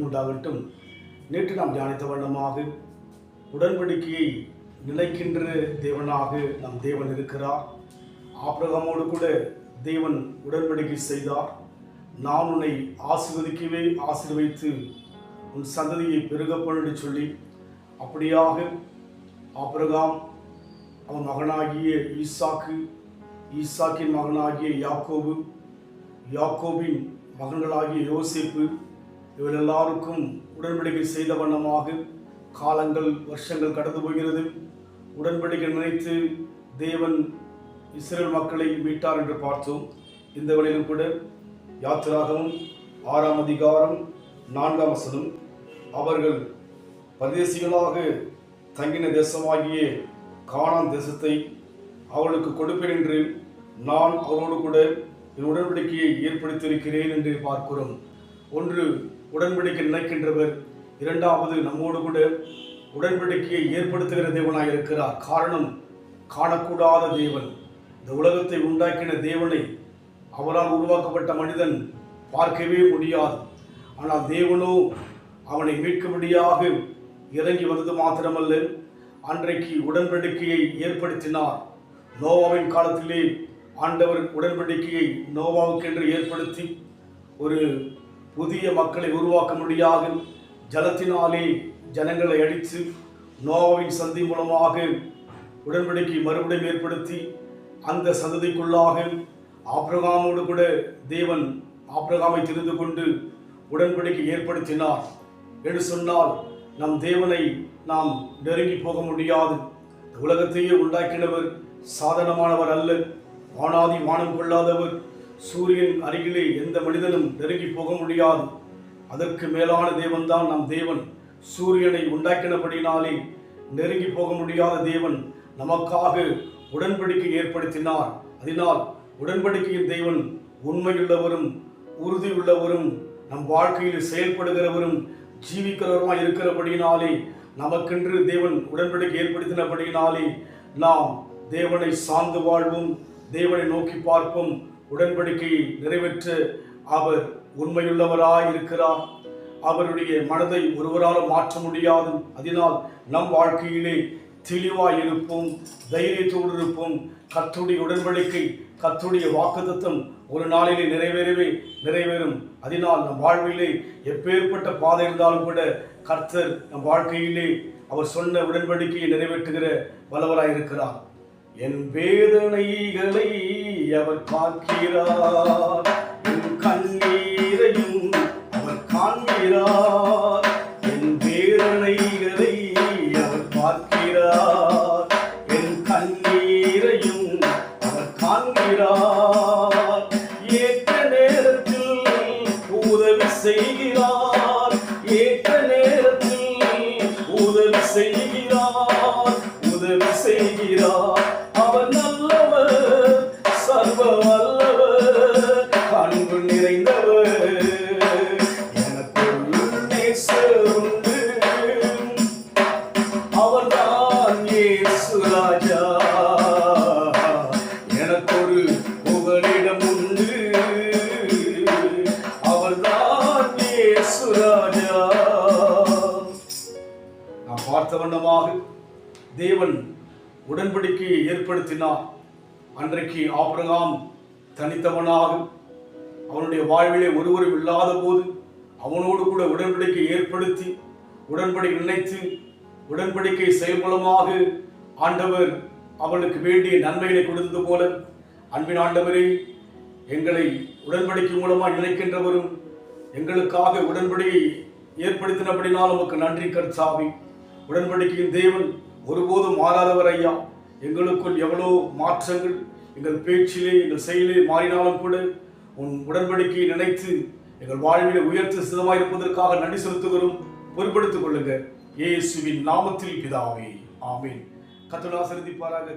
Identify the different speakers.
Speaker 1: உண்டாகட்டும். நேற்று நாம் தியானித்த வண்ணமாக உடன்படிக்கையை நிலைக்கின்ற தேவனாக நம் தேவன் இருக்கிறார். ஆபிரகாமோடு கூட தேவன் உடன்படிக்கை செய்தார். நான் உன்னை ஆசீர்வதிக்கவே ஆசீர்வதித்து உன் சந்ததியை பெருக பண்ணி சொல்லி, அப்படியாக ஆபிரகாம் அவன் மகனாகிய ஈசாக்கு, ஈசாக்கின் மகனாகிய யாக்கோபு, யாக்கோபின் மகன்களாகிய யோசேப்பு, இவர் எல்லாருக்கும் உடன்படிக்கை செய்த வண்ணமாக காலங்கள் வருஷங்கள் கடந்து போகிறது. உடன்படிக்கை நினைத்து தேவன் இஸ்ரேல் மக்களை மீட்டார் என்று பார்த்தோம். இந்த வழியிலும் கூட யாத்திராகமம் 6ஆம் அதிகாரம் 4ஆம் வசனம், அவர்கள் பரதேசிகளாக தங்கின தேசமாகிய கானான் தேசத்தை அவர்களுக்கு கொடுப்பேன் என்று நான் அவரோடு கூட என் உடன்படிக்கையை ஏற்படுத்தியிருக்கிறேன் என்று பார்க்கிறோம். ஒன்று, உடன்படிக்கை நினைக்கின்றவர். இரண்டாவது, நம்மோடு கூட உடன்படிக்கையை ஏற்படுத்துகிற தேவனாக இருக்கிறார். காரணம், காணக்கூடாத தேவன், இந்த உலகத்தை உண்டாக்கின தேவனை அவரால் உருவாக்கப்பட்ட மனிதன் பார்க்கவே முடியாது. ஆனால் தேவனோ அவனை மீட்கும்படியாக இறங்கி வந்தது மாத்திரமல்ல, அன்றைக்கு உடன்படிக்கையை ஏற்படுத்தினார். நோவாவின் காலத்திலே ஆண்டவர் உடன்படிக்கையை நோவாவுக்கென்று ஏற்படுத்தி ஒரு புதிய மக்களை உருவாக்க முடியாக ஜலத்தினாலே ஜனங்களை அடித்து நோவாவின் சந்தி மூலமாக உடன்படிக்கை மறுபடியும் ஏற்படுத்தி அந்த சந்ததிக்குள்ளாக ஆபிரகாமோடு கூட தேவன் ஆபிரகாமை தெரிந்து கொண்டு உடன்படிக்கை ஏற்படுத்தினார் என்று சொன்னால், நம் தேவனை நாம் நெருங்கி போக முடியாது. உலகத்தையே உண்டாக்கினவர் சாதாரணமானவர் அல்ல. வானாதி வானம் கொள்ளாதவர். சூரியன் அருகிலே எந்த மனிதனும் நெருங்கி போக முடியாது. அதற்கு மேலான தேவன்தான் நம் தேவன். சூரியனை உண்டாக்கினபடினாலே நெருங்கி போக முடியாத தேவன் நமக்காக உடன்படிக்கை ஏற்படுத்தினார். அதனால் உடன்படிக்கையின் தேவன் உண்மையுள்ளவரும் உறுதியுள்ளவரும் நம் வாழ்க்கையில் செயல்படுகிறவரும் ஜீவிக்கிறவருமாய் இருக்கிறபடினாலே, நமக்கென்று தேவன் உடன்படிக்கை ஏற்படுத்தினபடினாலே நாம் தேவனை சார்ந்து வாழ்வோம், தேவனை நோக்கி பார்ப்போம். உடன்படிக்கையை நிறைவேற்ற அவர் உண்மையுள்ளவராய் இருக்கிறார். அவருடைய மனதை ஒருவரால் மாற்ற முடியாது. அதனால் நம் வாழ்க்கையிலே தெளிவாய் இருப்போம், தைரியத்தோடு இருப்போம். கர்த்தருடைய உடன்படிக்கை, கர்த்தருடைய வாக்குத்தத்தம் ஒரு நாளிலே நிறைவேறும். அதனால் நம் வாழ்விலே எப்பேற்பட்ட பாதை இருந்தாலும் கூட கர்த்தர் நம் வாழ்க்கையிலே அவர் சொன்ன உடன்படிக்கையை நிறைவேற்றுகிற வல்லவராய் இருக்கிறார். என் வேதனைகளை அவர் பார்க்கிறார், என் கண்ணீரையும் அவர் காண்கிறார். என் வேதனைகளை அவர் பார்க்கிறார், என் கண்ணீரையும் அவர் காண்கிறார். ஏற்ற நேரத்தில் உதவி செய்கிறார், ஏற்ற நேரத்தில் உதவி செய்கிறார், உதவி செய்கிறார். அவர் நல்லவர், சர்வ வல்லவர், அன்பு நிறைந்தவர். எனக்கு நேசர் உண்டு, அவர்தான் இயேசு ராஜா. எனக்கொரு புகலிடம் உண்டு, அவர்தான் இயேசு ராஜா. நாம் பார்த்த வண்ணமாக தேவன் உடன்படிக்கையை ஏற்படுத்தினார். அன்றைக்கு ஆபிரகாம் தனித்தவனாக அவனுடைய வாழ்விலே ஒருவரும் இல்லாத போது அவனோடு கூட உடன்படிக்கை ஏற்படுத்தி உடன்படிக்கை நினைத்து உடன்படிக்கை செயல்மூலமாக ஆண்டவர் அவனுக்கு வேண்டிய நன்மைகளை கொடுத்தது போல, அன்பின் ஆண்டவரே, எங்களை உடன்படிக்கை மூலமாக நினைக்கின்றவரும் எங்களுக்காக உடன்படிக்கை ஏற்படுத்தினபடினால் உமக்கு நன்றி கர்த்தாவே. உடன்படிக்கையின் தேவன் ஒருபோதும் மாறாதவர் ஐயா. எங்களுக்குள் எவ்வளோ மாற்றங்கள் எங்கள் பேச்சிலே எங்கள் செயலிலே மாறினாலும் கூட உன் உடன்படிக்கையை நினைத்து எங்கள் வாழ்விலே உயர்த்து சிதமாயிருப்பதற்காக நன்றி செலுத்துகிறோம். பொறுப்படுத்திக் கொள்ளுங்க. இயேசுவின் நாமத்தில் பிதாவே, ஆமீன். கர்த்தர் ஆசீர்வதிப்பாராக.